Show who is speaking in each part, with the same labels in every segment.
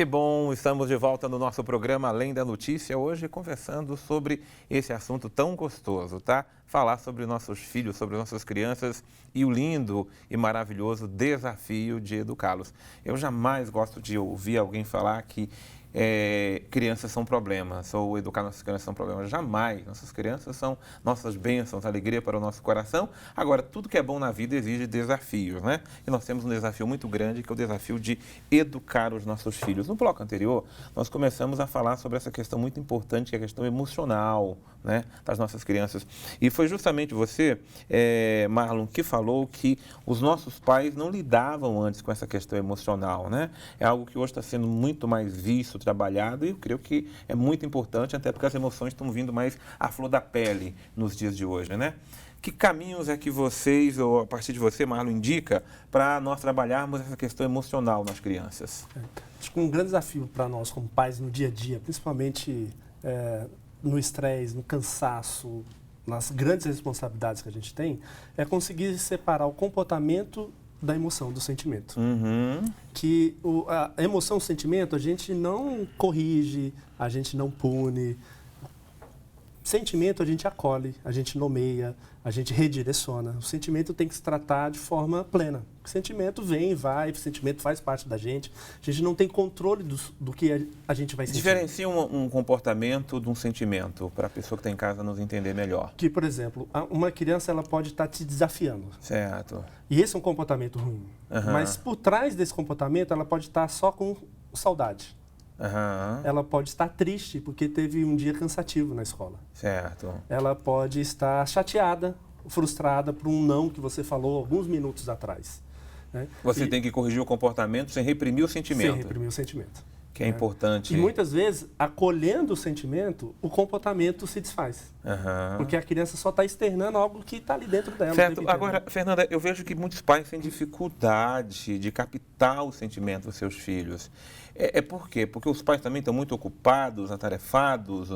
Speaker 1: Que bom, estamos de volta no nosso programa Além da Notícia, hoje conversando sobre esse assunto tão gostoso, tá? Falar sobre nossos filhos, sobre nossas crianças e o lindo e maravilhoso desafio de educá-los. Eu jamais gosto de ouvir alguém falar que crianças são problemas, ou educar nossas crianças são problemas. Jamais. Nossas crianças são nossas bênçãos, alegria para o nosso coração. Agora, tudo que é bom na vida exige desafios, né? E nós temos um desafio muito grande, que é o desafio de educar os nossos filhos. No bloco anterior, nós começamos a falar sobre essa questão muito importante, que é a questão emocional, né, das nossas crianças. E foi justamente você, Marlon, que falou que os nossos pais não lidavam antes com essa questão emocional, né? É algo que hoje está sendo muito mais visto, trabalhado, e eu creio que é muito importante, até porque as emoções estão vindo mais à flor da pele nos dias de hoje, né? Que caminhos é que vocês, ou a partir de você, Marlon, indica para nós trabalharmos essa questão emocional nas crianças?
Speaker 2: Acho que um grande desafio para nós como pais no dia a dia, principalmente no estresse, no cansaço, nas grandes responsabilidades que a gente tem, é conseguir separar o comportamento da emoção, do sentimento. Que a emoção, o sentimento, a gente não corrige, a gente não pune. Sentimento a gente acolhe, a gente nomeia, a gente redireciona. O sentimento tem que se tratar de forma plena. O sentimento vem e vai, o sentimento faz parte da gente. A gente não tem controle do que a gente vai sentir.
Speaker 1: Diferencia um comportamento de um sentimento, para a pessoa que está em casa nos entender melhor.
Speaker 2: Que, por exemplo, uma criança ela pode estar te desafiando.
Speaker 1: Certo.
Speaker 2: E esse é um comportamento ruim. Mas por trás desse comportamento, ela pode estar só com saudade. Ela pode estar triste porque teve um dia cansativo na escola.
Speaker 1: Certo.
Speaker 2: Ela pode estar chateada, frustrada por um não que você falou alguns minutos atrás. Né?
Speaker 1: Você tem que corrigir o comportamento sem reprimir o sentimento.
Speaker 2: Sem reprimir o sentimento.
Speaker 1: Que é importante.
Speaker 2: E muitas vezes, acolhendo o sentimento, o comportamento se desfaz. Porque a criança só está externando algo que está ali dentro dela.
Speaker 1: Certo. Agora, Fernanda, eu vejo que muitos pais têm dificuldade de captar o sentimento dos seus filhos. Por quê? Porque os pais também estão muito ocupados, atarefados?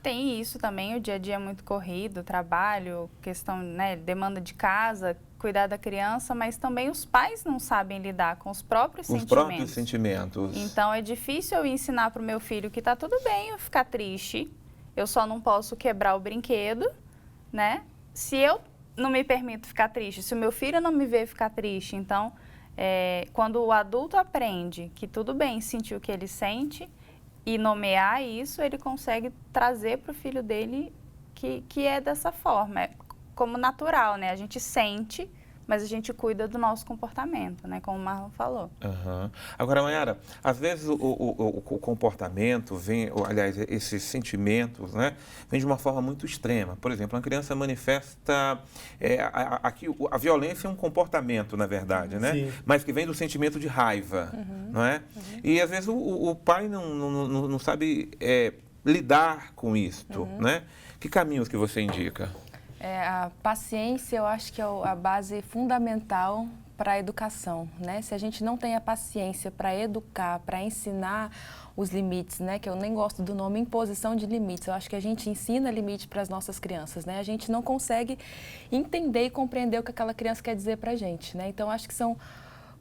Speaker 3: Tem isso também, o dia a dia é muito corrido, trabalho, questão, né, demanda de casa, cuidar da criança, mas também os pais não sabem lidar com os próprios sentimentos.
Speaker 1: Os próprios sentimentos.
Speaker 3: Então, é difícil eu ensinar para o meu filho que está tudo bem eu ficar triste, eu só não posso quebrar o brinquedo, né? Se eu não me permito ficar triste, se o meu filho não me vê ficar triste, então, quando o adulto aprende que tudo bem sentir o que ele sente e nomear isso, ele consegue trazer para o filho dele que é dessa forma, como natural, né? A gente sente, mas a gente cuida do nosso comportamento, né? Como o Marlon falou.
Speaker 1: Agora, Mayara, às vezes o comportamento vem, aliás, esses sentimentos, né? Vem de uma forma muito extrema. Por exemplo, uma criança manifesta, a violência é um comportamento, na verdade, né?
Speaker 2: Sim.
Speaker 1: Mas que vem do sentimento de raiva, não é? E às vezes o pai não sabe lidar com isto, né? Que caminhos que você indica?
Speaker 4: A paciência, eu acho que é a base fundamental para a educação, né? Se a gente não tem a paciência para educar, para ensinar os limites, né? Que eu nem gosto do nome imposição de limites. Eu acho que a gente ensina limite para as nossas crianças, né? A gente não consegue entender e compreender o que aquela criança quer dizer para a gente, né? Então, acho que são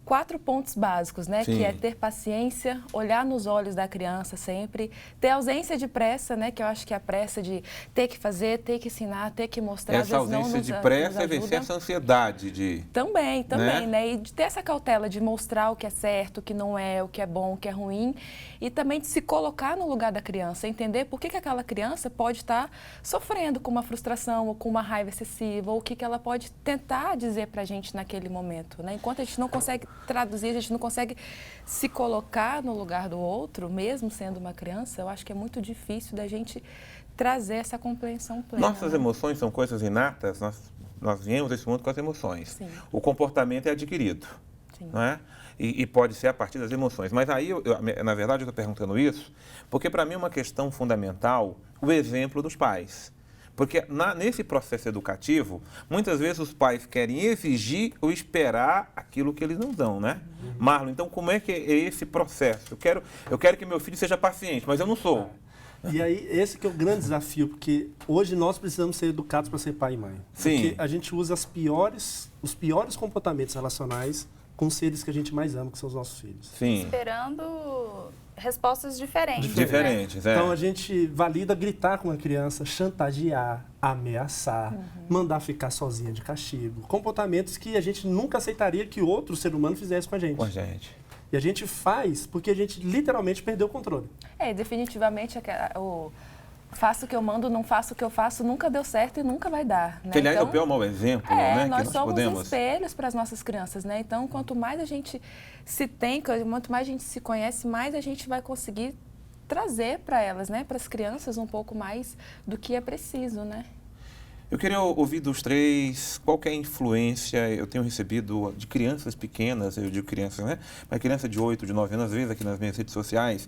Speaker 4: 4 pontos básicos, né?
Speaker 1: Sim.
Speaker 4: Que é ter paciência, olhar nos olhos da criança sempre, ter ausência de pressa, né? Que eu acho que é a pressa de ter que fazer, ter que ensinar, ter que mostrar.
Speaker 1: Essa ausência de pressa é vencer essa ansiedade de...
Speaker 4: Também, né? E de ter essa cautela de mostrar o que é certo, o que não é, o que é bom, o que é ruim. E também de se colocar no lugar da criança, entender por que aquela criança pode estar sofrendo com uma frustração ou com uma raiva excessiva, ou o que ela pode tentar dizer pra gente naquele momento, né? Enquanto a gente não consegue traduzir, a gente não consegue se colocar no lugar do outro, mesmo sendo uma criança, eu acho que é muito difícil da gente trazer essa compreensão plena.
Speaker 1: Nossas emoções são coisas inatas, nós viemos desse mundo com as emoções.
Speaker 4: Sim.
Speaker 1: O comportamento é adquirido,
Speaker 4: Sim.
Speaker 1: não é? E pode ser a partir das emoções. Mas aí, na verdade, eu estou perguntando isso porque, para mim, é uma questão fundamental o exemplo dos pais. Porque nesse processo educativo, muitas vezes os pais querem exigir ou esperar aquilo que eles não dão, né? Marlon, então como é que é esse processo? Eu quero que meu filho seja paciente, mas eu não sou.
Speaker 2: E aí, esse que é o grande desafio, porque hoje nós precisamos ser educados para ser pai e mãe.
Speaker 1: Sim.
Speaker 2: Porque a gente usa os piores comportamentos relacionais com os seres que a gente mais ama, que são os nossos filhos.
Speaker 1: Sim.
Speaker 3: Esperando respostas diferentes.
Speaker 1: Diferentes,
Speaker 3: né?
Speaker 1: é.
Speaker 2: Então a gente valida gritar com a criança, chantagear, ameaçar, mandar ficar sozinha de castigo. Comportamentos que a gente nunca aceitaria que outro ser humano fizesse com a gente.
Speaker 1: Com a gente.
Speaker 2: E a gente faz porque a gente literalmente perdeu o controle.
Speaker 4: Definitivamente o faço o que eu mando, não faço o que eu faço, nunca deu certo e nunca vai dar. Né?
Speaker 1: Que, aliás, é o pior mau exemplo, né?
Speaker 4: Nós
Speaker 1: que nós
Speaker 4: somos
Speaker 1: podemos...
Speaker 4: espelhos para as nossas crianças, né? Então, quanto mais a gente se tem, quanto mais a gente se conhece, mais a gente vai conseguir trazer para elas, né? Para as crianças um pouco mais do que é preciso, né?
Speaker 1: Eu queria ouvir dos três qual que é a influência, eu tenho recebido de crianças pequenas, eu digo crianças, né? Mas criança de 8, de 9 anos, às vezes aqui nas minhas redes sociais,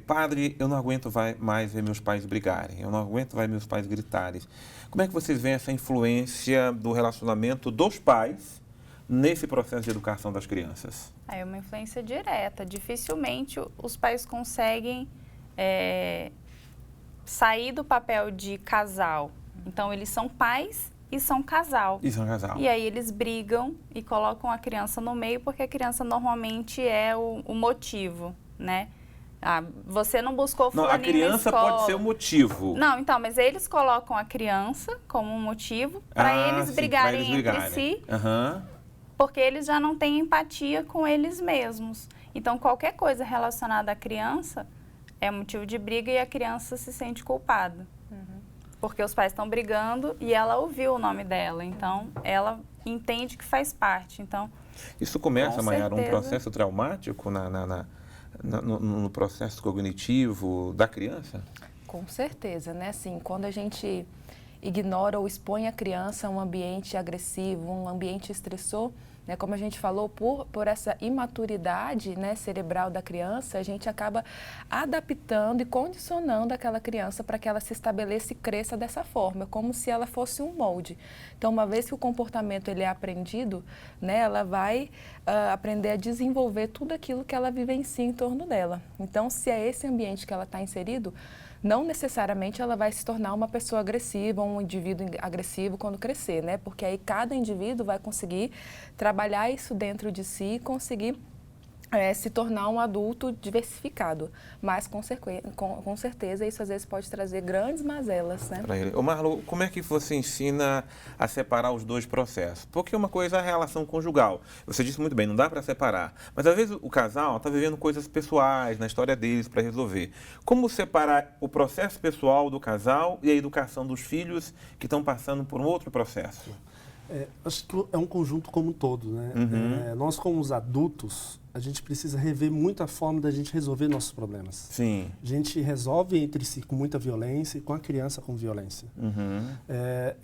Speaker 1: padre, eu não aguento mais ver meus pais brigarem, eu não aguento mais meus pais gritarem. Como é que vocês veem essa influência do relacionamento dos pais nesse processo de educação das crianças?
Speaker 3: É uma influência direta. Dificilmente os pais conseguem sair do papel de casal. Então, eles são pais e são casal.
Speaker 1: E são casal.
Speaker 3: E aí eles brigam e colocam a criança no meio, porque a criança normalmente é o motivo, né? Você não buscou fulaninho
Speaker 1: na escola. Não, a criança pode ser o motivo.
Speaker 3: Não, então, mas eles colocam a criança como um motivo para eles brigarem entre si, porque eles já não têm empatia com eles mesmos. Então, qualquer coisa relacionada à criança é motivo de briga e a criança se sente culpada. Porque os pais estão brigando e ela ouviu o nome dela, então entende que faz parte. Então,
Speaker 1: isso começa, Mayara, um processo traumático no processo cognitivo da criança?
Speaker 4: Com certeza, né? Assim, quando a gente ignora ou expõe a criança a um ambiente agressivo, um ambiente estressor, né, como a gente falou, por essa imaturidade, né, cerebral da criança, a gente acaba adaptando e condicionando aquela criança para que ela se estabeleça e cresça dessa forma, como se ela fosse um molde. Então, uma vez que o comportamento ele é aprendido, né, ela vai aprender a desenvolver tudo aquilo que ela vivencia em torno dela. Então, se é esse ambiente que ela está inserido, não necessariamente ela vai se tornar uma pessoa agressiva, um indivíduo agressivo quando crescer, né? Porque aí cada indivíduo vai conseguir trabalhar isso dentro de si e conseguir se tornar um adulto diversificado. Mas, com certeza, isso às vezes pode trazer grandes mazelas, né?
Speaker 1: Para ele. Ô Marlo, como é que você ensina a separar os dois processos? Porque uma coisa é a relação conjugal. Você disse muito bem, não dá para separar. Mas, às vezes, o casal está vivendo coisas pessoais na história deles para resolver. Como separar o processo pessoal do casal e a educação dos filhos que estão passando por um outro processo?
Speaker 2: Acho que é um conjunto como um todo, né? Nós, como os adultos, a gente precisa rever muito a forma da gente resolver nossos problemas.
Speaker 1: Sim.
Speaker 2: A gente resolve entre si com muita violência e com a criança com violência.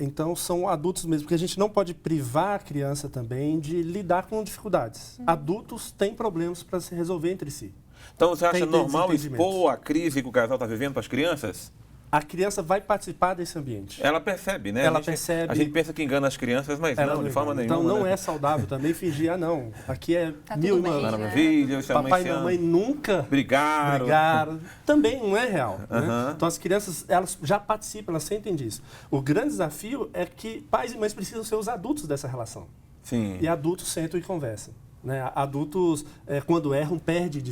Speaker 2: Então, são adultos mesmo, porque a gente não pode privar a criança também de lidar com dificuldades. Adultos têm problemas para se resolver entre si.
Speaker 1: Então, você acha normal expor a crise que o casal está vivendo para as crianças?
Speaker 2: A criança vai participar desse ambiente.
Speaker 1: Ela percebe, né?
Speaker 2: Ela percebe.
Speaker 1: A gente pensa que engana as crianças, mas não, de forma nenhuma.
Speaker 2: Então não
Speaker 1: né?
Speaker 2: é saudável também fingir, não, aqui é
Speaker 4: tá
Speaker 2: mil e uma
Speaker 1: maravilha.
Speaker 2: Papai e mamãe nunca brigaram. Também não é real. Né? Então as crianças, elas já participam, elas sentem disso. O grande desafio é que pais e mães precisam ser os adultos dessa relação.
Speaker 1: Sim.
Speaker 2: E adultos sentam e conversam. Né? Adultos, quando erram, pedem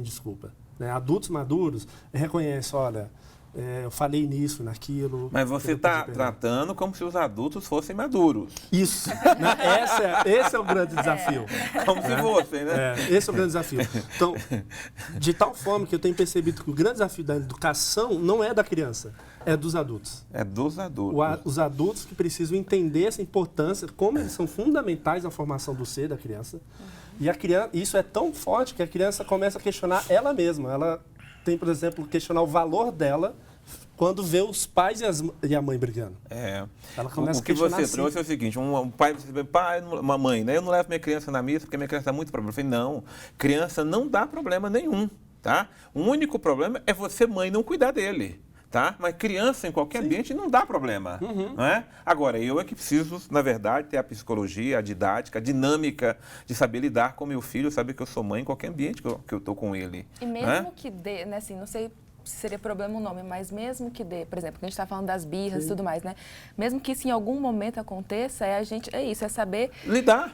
Speaker 2: desculpa. Né? Adultos maduros reconhecem, olha... eu falei nisso, naquilo...
Speaker 1: Mas você está tratando como se os adultos fossem maduros.
Speaker 2: Isso. Né? Esse é o grande desafio.
Speaker 1: Como se fossem, né?
Speaker 2: Esse é o grande desafio. Então, de tal forma que eu tenho percebido que o grande desafio da educação não é da criança, é dos adultos.
Speaker 1: É dos adultos.
Speaker 2: Os adultos que precisam entender essa importância, como eles são fundamentais na formação do ser da criança. E a criança, isso é tão forte que a criança começa a questionar ela mesma. Ela tem, por exemplo, questionar o valor dela quando vê os pais e a mãe brigando.
Speaker 1: Ela começa o que você trouxe é o seguinte, um pai, uma mãe, né? Eu não levo minha criança na missa porque minha criança dá muito problema. Eu falei, não, criança não dá problema nenhum, tá? O único problema é você, mãe, não cuidar dele. Tá? Mas criança em qualquer ambiente não dá problema. Não é? Agora, eu é que preciso, na verdade, ter a psicologia, a didática, a dinâmica de saber lidar com meu filho, saber que eu sou mãe em qualquer ambiente que eu estou com ele.
Speaker 4: E mesmo que dê, né, assim, não sei se seria problema o nome, mas mesmo que dê, por exemplo, que a gente está falando das birras e tudo mais, né? Mesmo que isso em algum momento aconteça, é saber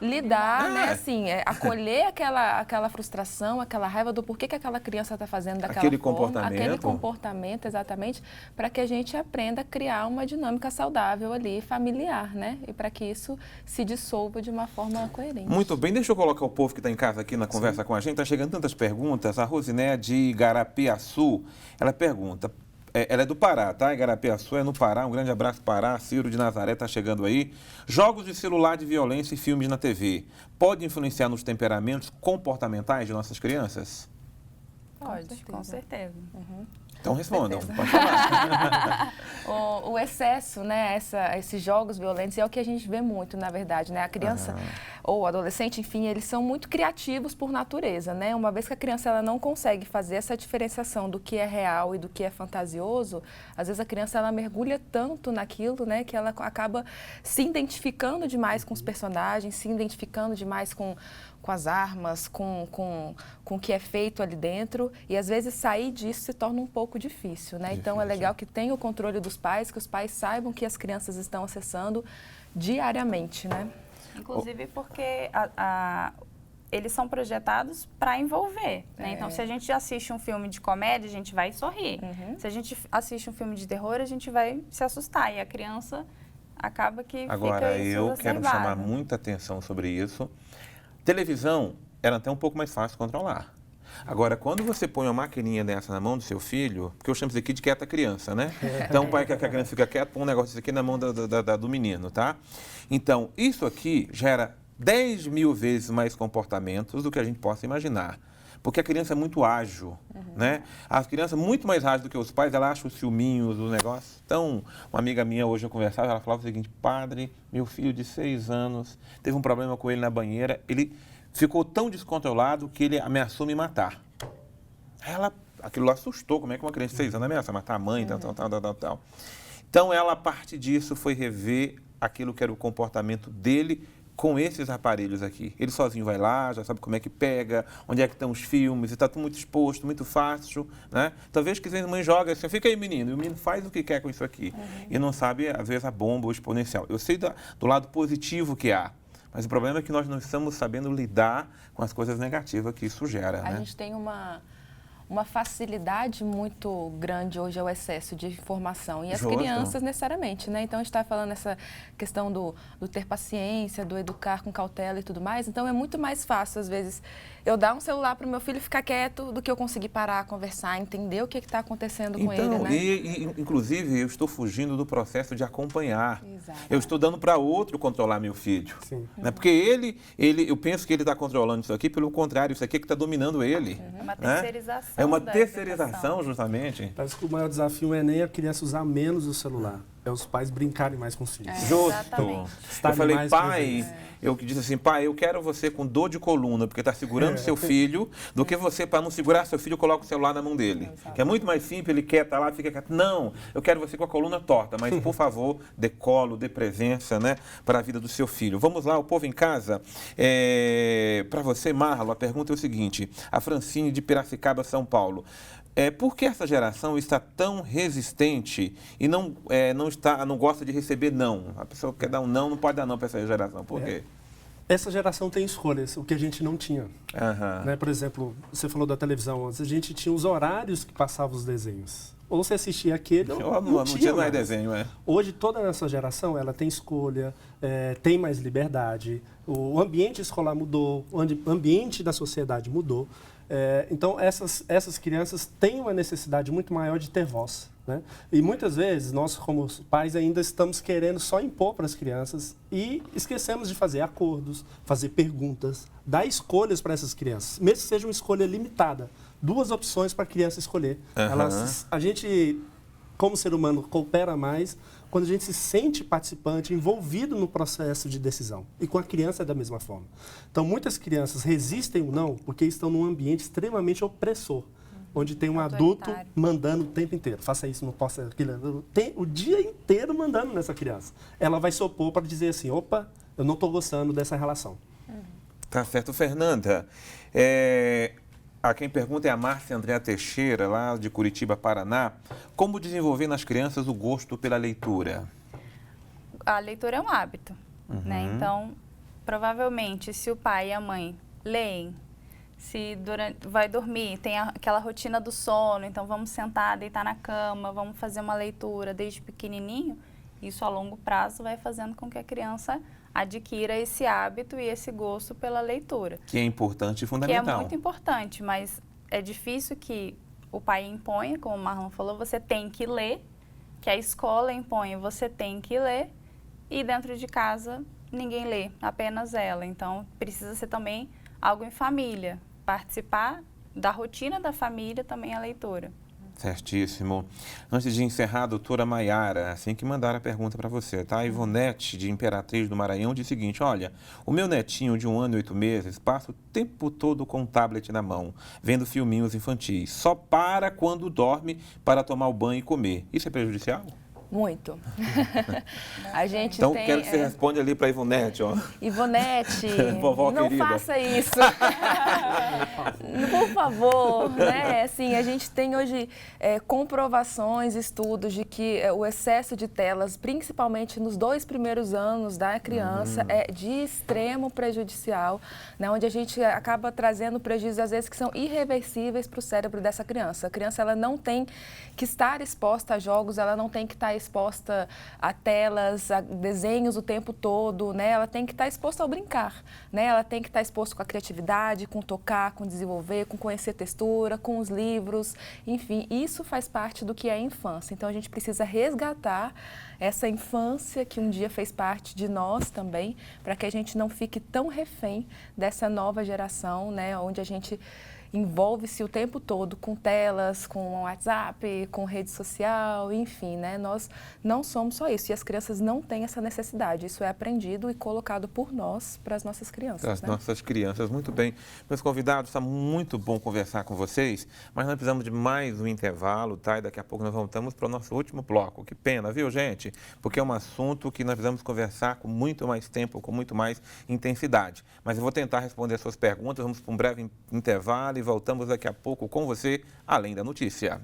Speaker 1: lidar,
Speaker 4: né? Assim, acolher aquela frustração, aquela raiva do porquê que aquela criança está fazendo daquela
Speaker 1: aquele
Speaker 4: forma, aquele comportamento, exatamente, para que a gente aprenda a criar uma dinâmica saudável ali, familiar, né? E para que isso se dissolva de uma forma coerente.
Speaker 1: Muito bem, deixa eu colocar o povo que está em casa aqui na conversa com a gente. Está chegando tantas perguntas. A Rosiné de Igarapiaçu, ela pergunta, ela é do Pará, tá? Igarapiaçu é no Pará, um grande abraço Pará. Ciro de Nazaré está chegando aí. Jogos de celular de violência e filmes na TV, pode influenciar nos temperamentos comportamentais de nossas crianças?
Speaker 3: Pode, com certeza.
Speaker 1: Então respondam, pode falar.
Speaker 4: O excesso, né, esses jogos violentos é o que a gente vê muito, na verdade, né? A criança ou o adolescente, enfim, eles são muito criativos por natureza, né? Uma vez que a criança ela não consegue fazer essa diferenciação do que é real e do que é fantasioso, às vezes a criança ela mergulha tanto naquilo, né, que ela acaba se identificando demais com os personagens, se identificando demais com as armas, com o que é feito ali dentro, e às vezes sair disso se torna um pouco difícil, né? Então é legal que tenha o controle dos pais, que os pais saibam que as crianças estão acessando diariamente, né?
Speaker 3: Inclusive porque eles são projetados para envolver, né? Então, se a gente assiste um filme de comédia, a gente vai sorrir. Se a gente assiste um filme de terror, a gente vai se assustar, e a criança acaba que
Speaker 1: Agora,
Speaker 3: fica
Speaker 1: eu quero chamar muita atenção sobre isso. Televisão era até um pouco mais fácil controlar. Agora, quando você põe uma maquininha dessa na mão do seu filho, porque eu chamo isso aqui de quieta criança, né? Então, o pai quer que a criança fique quieta, põe um negócio desse aqui na mão do menino, tá? Então, isso aqui gera 10 mil vezes mais comportamentos do que a gente possa imaginar. Porque a criança é muito ágil, né? As crianças muito mais ágeis do que os pais, ela acha os ciúminhos, os negócios. Então, uma amiga minha hoje eu conversava, ela falava o seguinte: padre, meu filho de 6 anos, teve um problema com ele na banheira, ele ficou tão descontrolado que ele ameaçou me matar. Aquilo lá assustou, como é que uma criança de 6 anos ameaça matar a mãe, tal. Então, ela, a partir disso, foi rever aquilo que era o comportamento dele com esses aparelhos aqui. Ele sozinho vai lá, já sabe como é que pega, onde é que estão os filmes, e está tudo muito exposto, muito fácil, né? Talvez que a mãe joga assim, fica aí menino, e o menino faz o que quer com isso aqui. E não sabe, às vezes, a bomba ou exponencial. Eu sei do lado positivo que há, mas o problema é que nós não estamos sabendo lidar com as coisas negativas que isso gera, né?
Speaker 4: A gente tem uma facilidade muito grande hoje ao excesso de informação. E as crianças, necessariamente, né? Então, a gente está falando essa questão do ter paciência, do educar com cautela e tudo mais. Então, é muito mais fácil, às vezes, eu dar um celular para o meu filho ficar quieto do que eu conseguir parar, conversar, entender o que está acontecendo com ele, né?
Speaker 1: Inclusive, eu estou fugindo do processo de acompanhar.
Speaker 4: Exato.
Speaker 1: Eu estou dando para outro controlar meu filho.
Speaker 2: Sim.
Speaker 1: Né? Porque eu penso que ele está controlando isso aqui, pelo contrário, isso aqui é que está dominando ele.
Speaker 3: É uma
Speaker 1: né?
Speaker 3: terceirização.
Speaker 1: É uma
Speaker 3: da
Speaker 1: terceirização,
Speaker 3: educação.
Speaker 1: justamente.
Speaker 2: Parece que o maior desafio é nem a criança usar menos o celular, é os pais brincarem mais com os filhos.
Speaker 1: Justo.
Speaker 3: Exatamente.
Speaker 1: Eu
Speaker 2: Estarem
Speaker 1: falei,
Speaker 2: mais
Speaker 1: pai,
Speaker 2: presentes.
Speaker 1: eu disse assim, pai, eu quero você com dor de coluna, porque está segurando seu filho, do que você, para não segurar seu filho, coloca o celular na mão dele. Que é muito mais simples, ele quer estar lá, fica quieto. Não, eu quero você com a coluna torta, mas, por favor, dê colo, dê presença, né, para a vida do seu filho. Vamos lá, o povo em casa. Para você, Marlo, a pergunta é o seguinte, a Francine de Piracicaba, São Paulo. Por que essa geração está tão resistente e não gosta de receber não? A pessoa quer dar um não, não pode dar não para essa geração. Por quê?
Speaker 2: Essa geração tem escolhas, o que a gente não tinha. Né? Por exemplo, você falou da televisão, antes a gente tinha os horários que passavam os desenhos. Ou você assistia aquele, ou não tinha mais
Speaker 1: desenho,
Speaker 2: Hoje, toda essa geração, ela tem escolha, tem mais liberdade, o ambiente escolar mudou, o ambiente da sociedade mudou. Então, essas crianças têm uma necessidade muito maior de ter voz. Né? E muitas vezes, nós como pais ainda estamos querendo só impor para as crianças e esquecemos de fazer acordos, fazer perguntas, dar escolhas para essas crianças, mesmo que seja uma escolha limitada. 2 opções para a criança escolher. A gente, como ser humano, coopera mais quando a gente se sente participante, envolvido no processo de decisão. E com a criança é da mesma forma. Então, muitas crianças resistem ou não porque estão num ambiente extremamente opressor, onde tem um adulto mandando o tempo inteiro. Faça isso, não possa aquilo. Tem o dia inteiro mandando nessa criança. Ela vai se opor para dizer assim, opa, eu não estou gostando dessa relação.
Speaker 1: Tá certo. Fernanda, Quem pergunta é a Márcia Andréa Teixeira, lá de Curitiba, Paraná. Como desenvolver nas crianças o gosto pela leitura?
Speaker 3: A leitura é um hábito, né? Então, provavelmente, se o pai e a mãe leem, se vai dormir, tem aquela rotina do sono, então vamos sentar, deitar na cama, vamos fazer uma leitura desde pequenininho, isso a longo prazo vai fazendo com que a criança adquira esse hábito e esse gosto pela leitura.
Speaker 1: Que é importante e fundamental.
Speaker 3: Que é muito importante, mas é difícil que o pai imponha, como o Marlon falou, você tem que ler, que a escola impõe, você tem que ler, e dentro de casa ninguém lê, apenas ela. Então, precisa ser também algo em família, participar da rotina da família também a leitura.
Speaker 1: Certíssimo. Antes de encerrar, a doutora Maiara, assim que mandaram a pergunta para você, tá? A Ivonete, de Imperatriz do Maranhão, diz o seguinte: olha, o meu netinho de 1 ano e 8 meses passa o tempo todo com o tablet na mão, vendo filminhos infantis. Só para quando dorme para tomar o banho e comer. Isso é prejudicial?
Speaker 4: Muito. A gente
Speaker 1: então,
Speaker 4: tem,
Speaker 1: quero que você responda ali para a Ivonete, ó.
Speaker 4: Ivonete,
Speaker 1: Vovó
Speaker 4: não
Speaker 1: querida.
Speaker 4: faça isso. Por favor, né? Assim, a gente tem hoje comprovações, estudos de que o excesso de telas, principalmente nos 2 primeiros anos da criança, é de extremo prejudicial, né? Onde a gente acaba trazendo prejuízos, às vezes, que são irreversíveis para o cérebro dessa criança. A criança, ela não tem que estar exposta a jogos, ela não tem que estar exposta a telas, a desenhos o tempo todo, né? Ela tem que estar exposta ao brincar, né? Ela tem que estar exposta com a criatividade, com tocar, com desenvolver, com conhecer textura, com os livros, enfim, isso faz parte do que é a infância. Então, a gente precisa resgatar essa infância que um dia fez parte de nós também, para que a gente não fique tão refém dessa nova geração, né? Onde a gente envolve-se o tempo todo com telas, com WhatsApp, com rede social, enfim, né? Nós não somos só isso e as crianças não têm essa necessidade. Isso é aprendido e colocado por nós para as nossas crianças.
Speaker 1: As nossas crianças, muito bem. Meus convidados, está muito bom conversar com vocês, mas nós precisamos de mais um intervalo, tá? E daqui a pouco nós voltamos para o nosso último bloco. Que pena, viu, gente? Porque é um assunto que nós precisamos conversar com muito mais tempo, com muito mais intensidade. Mas eu vou tentar responder as suas perguntas, vamos para um breve intervalo e voltamos daqui a pouco com você, Além da Notícia.